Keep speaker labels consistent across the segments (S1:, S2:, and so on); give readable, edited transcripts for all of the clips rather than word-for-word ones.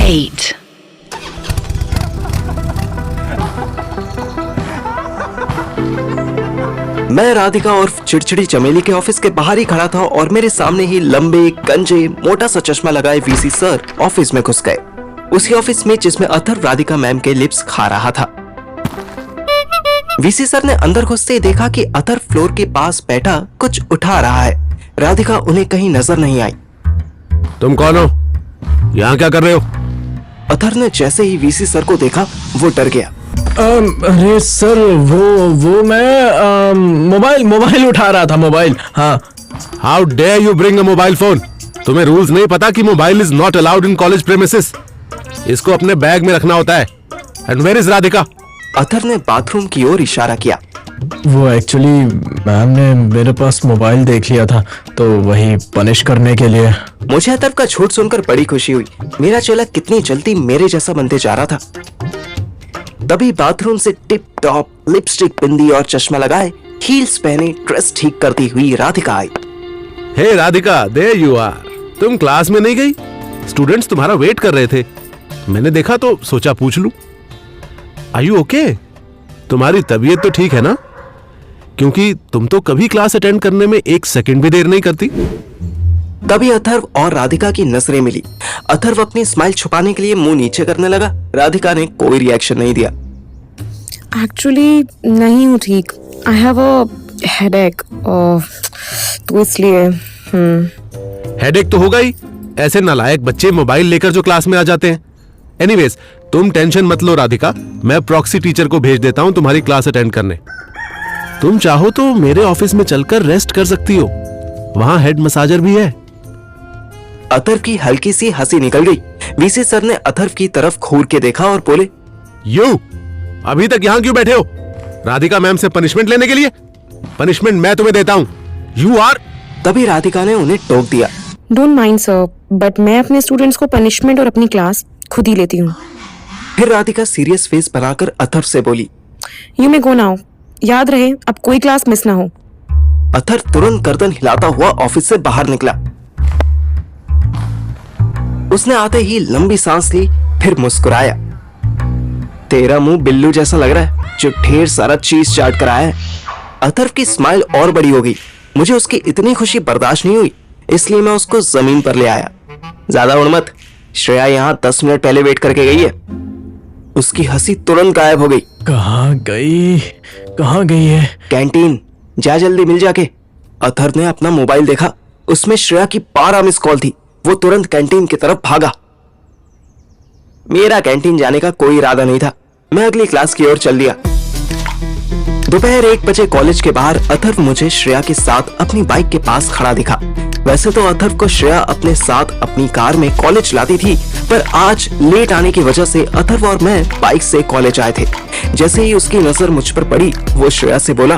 S1: 8.
S2: मैं राधिका और चिड़चिड़ी चमेली के ऑफिस के बाहर ही खड़ा था और मेरे सामने ही लंबे गंजे मोटा सा चश्मा लगाए वीसी सर ऑफिस में घुस गए। उसी ऑफिस में जिसमें अथर्व राधिका मैम के लिप्स खा रहा था। वीसी सर ने अंदर घुसते ही देखा कि अथर्व फ्लोर के पास बैठा कुछ उठा रहा है। राधिका उन्हें कहीं नजर नहीं आई।
S3: तुम कौन हो? यहाँ क्या कर रहे हो?
S2: अथर्व ने जैसे ही वीसी सर को देखा वो डर गया।
S4: अरे सर वो मैं मोबाइल उठा रहा था। मोबाइल। हाँ।
S3: How dare you bring a mobile phone? तुम्हें रूल्स नहीं पता कि mobile is not allowed in college premises? इसको अपने बैग में रखना होता है। And where is Radhika?
S2: Atharv ने बाथरूम की ओर इशारा किया।
S4: वो एक्चुअली मैम ने मेरे पास मोबाइल देख लिया था तो वही पनिश करने के लिए।
S2: मुझे अथर्व का झूठ सुनकर बड़ी खुशी हुई। मेरा चेला कितनी जल्दी मेरे जैसा बनते जा रहा था। तभी बाथरूम से टिप टॉप लिपस्टिक, बिंदी और चश्मा लगाए, हील्स पहने, ड्रेस ठीक करती हुई राधिका आई।
S3: हे राधिका, देयर यू आर। तुम क्लास में नहीं गई? स्टूडेंट्स तुम्हारा वेट कर रहे थे। मैंने देखा तो सोचा पूछ लूं। Are you okay? तुम्हारी तबीयत तो ठीक है ना? क्योंकि तुम तो कभी क्लास अटेंड करने में एक सेकंड भी देर नहीं करती।
S2: तभी अथर्व और राधिका की नजरें मिली। अथर्व अपनी स्माइल छुपाने के लिए मुंह नीचे करने लगा। राधिका ने कोई रिएक्शन नहीं दिया।
S5: एक्चुअली नहीं हूँ ठीक। आई हैव अ हेडेक, तो इसलिए।
S3: हेडेक तो होगा ही। ऐसे नालायक बच्चे मोबाइल लेकर जो क्लास में आ जाते हैं। एनीवेज, तुम टेंशन मत लो राधिका, मैं प्रॉक्सी टीचर को भेज देता हूं तुम्हारी क्लास अटेंड करने। तुम चाहो तो मेरे ऑफिस में चलकर रेस्ट कर सकती हो, वहां हेड मसाजर भी है।
S2: अथर्व की हल्की सी हंसी निकल गई। वीसी सर ने अथर्व की तरफ घूर के देखा और बोले,
S3: यू अभी तक यहां क्यों बैठे हो? राधिका मैम से पनिशमेंट लेने के लिए? पनिशमेंट मैं तुम्हें देता हूं। You are.
S2: तभी राधिका ने उन्हें टोक दिया।
S5: डोंट माइंड सर, बट मैं अपने स्टूडेंट्स को पनिशमेंट और अपनी क्लास खुद ही लेती हूँ।
S2: फिर राधिका सीरियस फेस बनाकर अथर्व से बोली,
S5: यू मे गो नाउ। याद रहे अब कोई क्लास मिस ना हो।
S2: अथर्व तुरंत गर्दन हिलाता हुआ ऑफिस से बाहर निकला। उसने आते ही लंबी सांस ली, फिर मुस्कुराया। तेरा मुंह बिल्लू जैसा लग रहा है जो ढेर सारा चीज चाट कर आया है। अथर्व की स्माइल और बड़ी हो गई। मुझे उसकी इतनी खुशी बर्दाश्त नहीं हुई, इसलिए मैं उसको जमीन पर ले आया। ज्यादा उड़ मत, श्रेया यहाँ 10 मिनट पहले वेट करके गई है। उसकी हंसी तुरंत गायब हो गई।
S4: कहाँ गई है?
S2: कैंटीन जा, जल्दी मिल जाके। अथर्व ने अपना मोबाइल देखा, उसमें श्रेया की 12 मिस कॉल थी। वो तुरंत कैंटीन की तरफ भागा। मेरा कैंटीन जाने का कोई इरादा नहीं था। मैं अगली क्लास की ओर चल दिया। दोपहर 1 बजे कॉलेज के बाहर अथर्व मुझे श्रेया के साथ अपनी बाइक के पास खड़ा दिखा। वैसे तो अथर्व को श्रेया अपने साथ अपनी कार में कॉलेज लाती थी, पर आज लेट आने की वजह से अथर्व और मैं बाइक से कॉलेज आए थे। जैसे ही उसकी नजर मुझ पर पड़ी, वो श्रेया से बोला,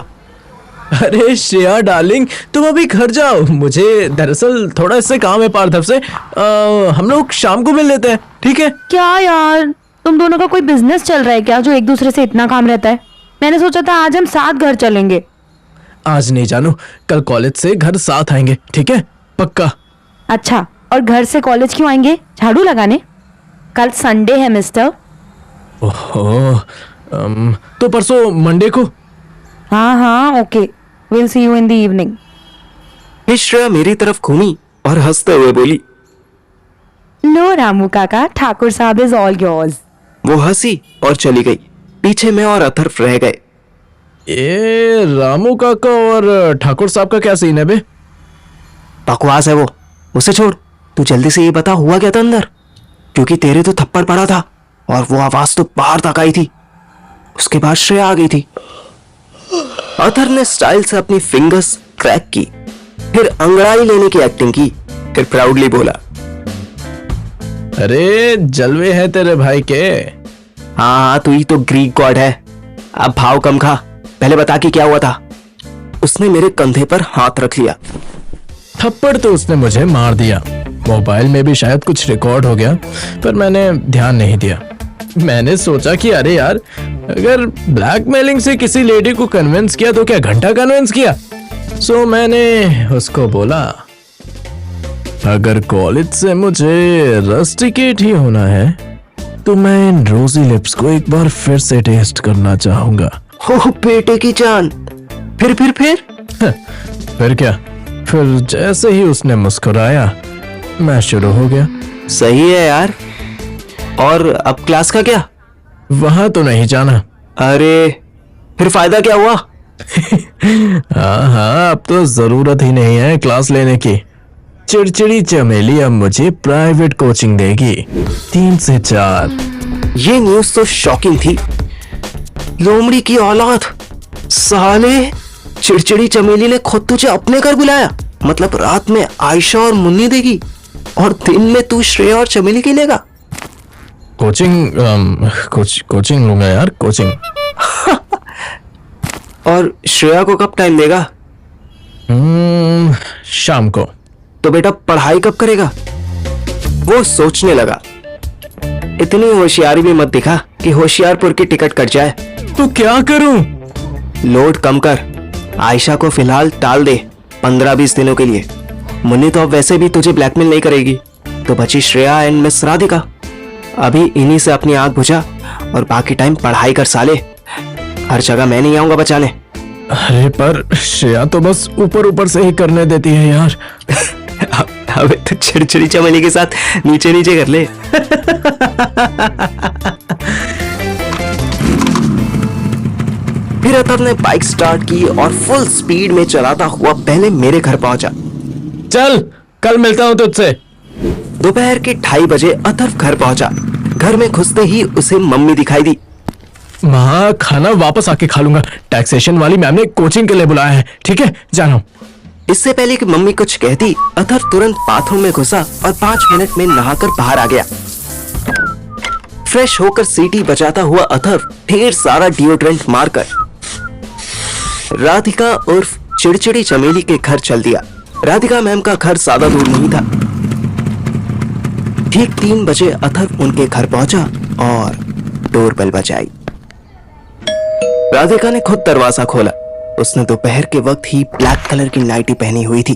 S4: अरे श्रेया डार्लिंग, तुम अभी घर जाओ, मुझे दरअसल थोड़ा इससे काम है पार्थव से। हम लोग शाम को मिल लेते हैं, ठीक है?
S6: क्या यार, तुम दोनों का कोई बिजनेस चल रहा है क्या जो एक दूसरे से इतना काम रहता है? मैंने सोचा था आज हम साथ घर चलेंगे।
S4: आज नहीं जानू, कल कॉलेज से घर साथ आएंगे, ठीक है? पक्का।
S6: अच्छा, और घर से कॉलेज क्यों आएंगे? झाड़ू लगाने? कल संडे है मिस्टर।
S4: ओहो, तो परसों मंडे को।
S6: हाँ okay, will see you in the evening.
S2: फिर श्रेया मेरी तरफ घूमी और हंसते हुए बोली,
S6: लो रामू काका, ठाकुर साहब इज ऑल योर्स।
S2: वो हंसी और चली गई। पीछे मैं और अथर्व रह गए।
S4: ये रामू काका और ठाकुर साहब का क्या सीन है बे?
S2: बकवास है वो, उसे छोड़। तू जल्दी से ये बता, हुआ क्या था अंदर? क्योंकि तेरे तो थप्पड़ पड़ा था और वो आवाज तो बाहर तक आई थी। उसके बाद श्रेया आ गई थी। अथर्व ने स्टाइल से अपनी फिंगर्स क्रैक की, फिर अंगड़ाई लेने की एक्टिंग की, फिर प्राउडली बोला,
S4: अरे जलवे हैं तेरे भाई के।
S2: हाँ, तू ही तो ग्रीक गॉड है। अब भाव कम खा, पहले बता कि क्या हुआ था। उसने मेरे कंधे पर हाथ रख लिया।
S4: थप्पड़ तो उसने मुझे मार दिया। मोबाइल में भी शायद कुछ रिकॉर्ड हो गया, पर मैंने ध्यान नहीं दिया। मैंने सोचा कि अरे यार, अगर ब्लैकमेलिंग से किसी लेडी को कन्विंस किया तो क्या घंटा कन्विंस किया। सो मैंने उसको बोला, अगर कॉलेज से मुझे रस्टिकेट ही होना है तो मैं इन रोजी लिप्स को एक बार फिर से टेस्ट करना चाहूंगा।
S2: हो बेटे की जान। फिर
S4: फिर क्या, फिर जैसे ही उसने मुस्कुराया मैं शुरू हो गया।
S2: सही है यार। और अब क्लास का क्या?
S4: वहां तो नहीं जाना।
S2: अरे फिर फायदा क्या हुआ?
S4: हाँ, अब तो जरूरत ही नहीं है क्लास लेने की। चिड़चिड़ी चमेली अब मुझे प्राइवेट कोचिंग देगी 3 से 4।
S2: ये न्यूज तो शॉकिंग थी। लोमड़ी की औलाद, साले चिड़चिड़ी चमेली ने खुद तुझे अपने घर बुलाया। मतलब रात में आयशा और मुन्नी देगी और दिन में तू श्रेया और चमेली की लेगा।
S4: कोचिंग लूंगा यार, कोचिंग।
S2: और श्रेया को कब टाइम देगा?
S4: शाम को।
S2: तो बेटा पढ़ाई कब करेगा? वो सोचने लगा। इतनी होशियारी भी मत दिखा कि होशियारपुर की टिकट कट जाए।
S4: तो क्या करूं?
S2: लोड कम कर। आयशा को फिलहाल टाल दे 15-20 दिनों के लिए। मुन्नी तो अब वैसे भी तुझे ब्लैकमेल नहीं करेगी। तो बची श्रेया एंड मिस राधिका। अभी इन्हीं से अपनी आंख बुझा और बाकी टाइम पढ़ाई कर साले। हर जगह मैं नहीं आऊंगा बचाने।
S4: अरे पर श्रेया तो बस ऊपर ऊपर से ही करने देती है यार।
S2: अबे तो चिड़चिड़ी चमेली के साथ नीचे नीचे कर ले। फिर अतुल ने बाइक स्टार्ट की और फुल स्पीड में चलाता हुआ पहले मेरे घर पहुंचा।
S4: चल कल मिलता हूं तुझसे।
S2: दोपहर के 2:30 बजे अतुल घर पहुंचा। घर में घुसते ही उसे मम्मी दिखाई दी।
S4: माँ, खाना वापस आके खा लूंगा। टैक्सेशन वाली मैम ने कोचिंग के लिए बुलाया है। ठीक है, जा रहा हूं।
S2: इससे पहले कि मम्मी कुछ कहती, अतुल तुरंत बाथरूम में घुसा और 5 मिनट में नहाकर बाहर आ गया। फ्रेश होकर सीटी बजाता हुआ अतुल ढेर सारा डिओड्रेंट मारकर राधिका उर्फ चिड़चिड़ी चमेली के घर चल दिया। राधिका मैम का घर ज्यादा दूर नहीं था। ठीक 3 बजे अतुल उनके घर पहुंचा और डोरबेल बजाई। राधिका ने खुद दरवाजा खोला। उसने दोपहर के वक्त ही ब्लैक कलर की नाइटी पहनी हुई थी।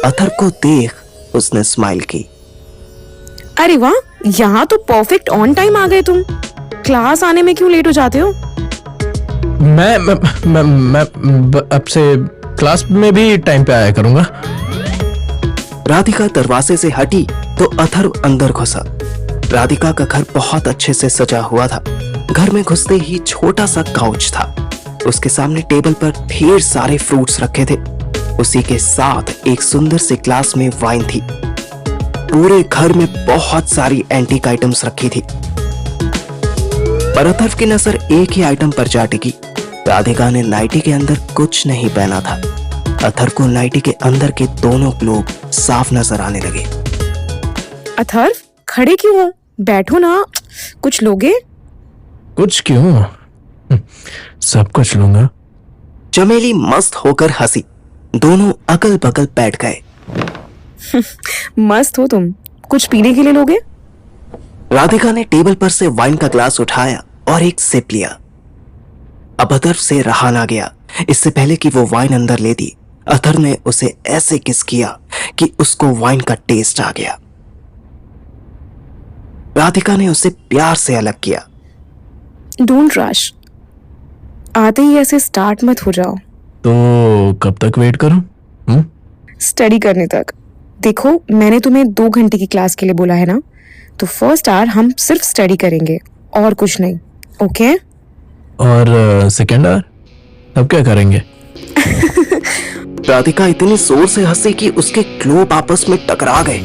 S2: अतुल को देख उसने स्माइल की।
S5: अरे वाह, यहाँ तो परफेक्ट ऑन टाइम आ गए तुम। क्लास आने में क्यों लेट हो जाते हो?
S4: मैं अब से क्लास में भी टाइम पे आया करूंगा।
S2: राधिका दरवाजे से हटी तो अतुल अंदर घुसा। राधिका का घर बहुत अच्छे से सजा हुआ था। घर में घुसते ही छोटा सा काउच था। उसके सामने टेबल पर ढेर सारे फ्रूट्स रखे थे। उसी के साथ एक सुंदर से ग्लास में वाइन थी। पूरे घर में बहुत सारी एंटीक आइटम्स रखी थी। पर अतुल की नजर एक ही आइटम पर जा टिकी। राधिका ने नाइटी के अंदर कुछ नहीं पहना था। अतुल को नाइटी के अंदर के दोनों ग्लोब साफ नजर आने लगे।
S5: अथर्व, खड़े क्यों हो? बैठो ना, कुछ लोगे?
S4: कुछ क्यों, सब कुछ लूंगा।
S2: चमेली मस्त होकर हंसी। दोनों अगल बगल बैठ गए।
S5: मस्त हो तुम। कुछ पीने के लिए लोगे?
S2: राधिका ने टेबल पर से वाइन का ग्लास उठाया और एक सिप लिया। अब अतुल से रहा ना गया। इससे पहले कि वो वाइन अंदर ले दी, अतुल ने उसे ऐसे किस किया कि उसको वाइन का टेस्ट आ गया। राधिका ने उसे प्यार से अलग किया।
S5: Don't rush. आते ही ऐसे स्टार्ट मत हो जाओ।
S4: तो कब तक वेट करूं?
S5: स्टडी करने तक। देखो, मैंने तुम्हें 2 घंटे की क्लास के लिए बोला है ना, तो फर्स्ट आवर हम सिर्फ स्टडी करेंगे और कुछ नहीं। ओके?
S4: और सेकेंड आवर अब क्या करेंगे?
S2: राधिका इतनी जोर से हंसी कि उसके ग्लोब आपस में टकरा गए।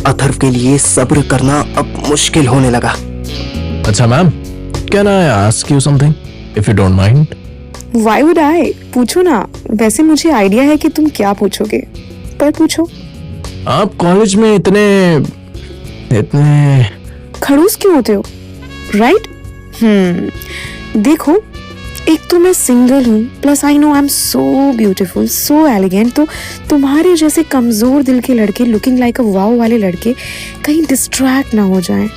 S2: अथर्व के लिए सब्र करना अब मुश्किल होने लगा।
S4: अच्छा ma'am, can I ask you something if you don't mind?
S5: Why would I? पूछो ना। वैसे मुझे आइडिया है कि तुम क्या पूछोगे, पर पूछो।
S4: आप कॉलेज में इतने
S5: खड़ूस क्यों होते हो? राइट? देखो, एक तो मैं सिंगल हूँ, plus I know I am so beautiful, so elegant. तो तुम्हारे जैसे कमजोर दिल के लड़के, लुकिंग लाइक अ वाव वाले लड़के कहीं डिस्ट्रैक्ट ना हो जाएं,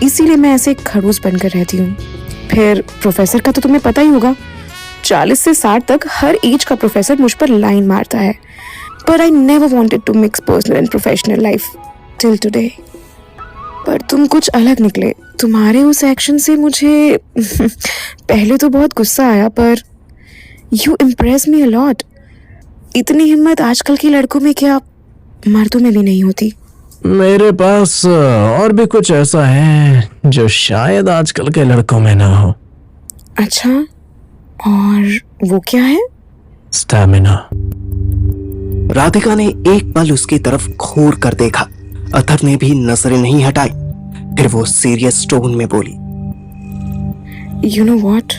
S5: इसीलिए मैं ऐसे खड़ूस बनकर रहती हूँ। फिर प्रोफेसर का तो तुम्हें पता ही होगा, 40 से 60 तक हर एज का प्रोफेसर मुझ पर लाइन मारता है। But I never wanted to mix personal and professional life till today. पर तुम कुछ अलग निकले. तुम्हारे उस एक्शन से मुझे पहले तो बहुत गुस्सा आया, पर you impress me a lot. इतनी हिम्मत आजकल के लड़कों में क्या मर्दों में भी नहीं होती.
S4: मेरे पास और भी कुछ ऐसा है जो शायद आजकल के लड़कों में ना हो.
S5: अच्छा, और वो क्या है?
S4: स्टैमिना.
S2: राधिका ने एक पल उसकी तरफ घूर कर देखा. अथर्व ने भी नजरें नहीं हटाई. फिर वो सीरियस टोन में बोली,
S5: You know what?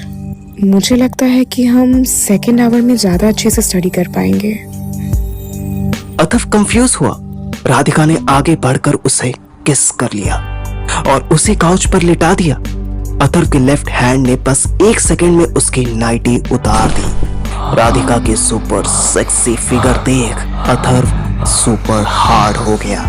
S5: मुझे लगता है कि हम सेकेंड आवर में ज्यादा अच्छे से स्टडी कर पाएंगे.
S2: अथर्व कंफ्यूज हुआ. राधिका ने आगे बढ़कर उसे किस कर लिया और उसे काउच पर लिटा दिया. अथर्व के लेफ्ट हैंड ने बस 1 सेकंड में उसकी नाइटी उतार दी. राधिका की सुपर सेक्सी फिगर देख अथर्व सुपर हार्ड हो गया.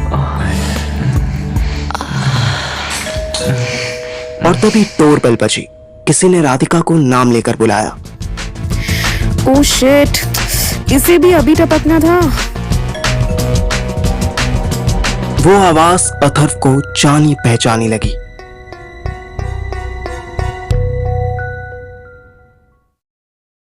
S2: और तभी डोरबेल बजी. किसी ने राधिका को नाम लेकर बुलाया.
S5: ओह शिट, इसे भी अभी टपकना था.
S2: वो आवाज अथर्व को जानी पहचानी लगी.